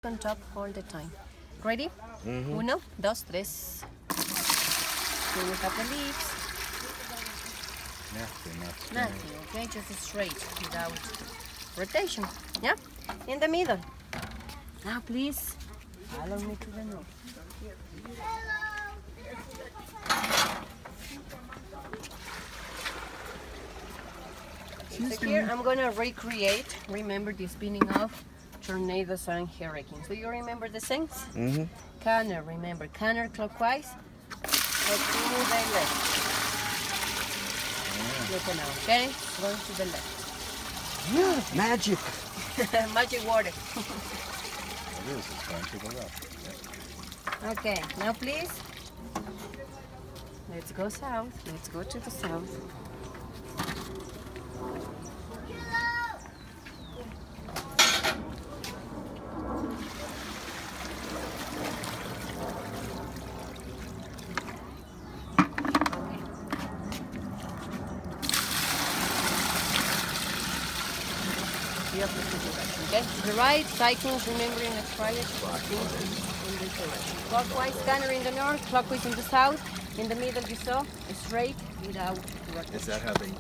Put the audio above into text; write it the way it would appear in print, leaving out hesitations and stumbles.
on top all the time. Ready? Uno, dos, tres. Here we have the leaves. Nothing, okay? Just straight without rotation. Yeah? In the middle. Now please, follow me to the north. So here I'm gonna recreate, remember the spinning off, tornadoes and hurricanes. Do you remember the things? Counter, remember, counterclockwise or to the left. Look now, okay? Going to the left. Magic. Magic water. It is. It's going to the left. Okay, now please, let's go south. Let's go to the south. The opposite direction, okay? The right, cycles, remembering a triad in this direction. Clockwise, scanner in the north, clockwise in the south. In the middle, you saw, straight without rotation. Is that how they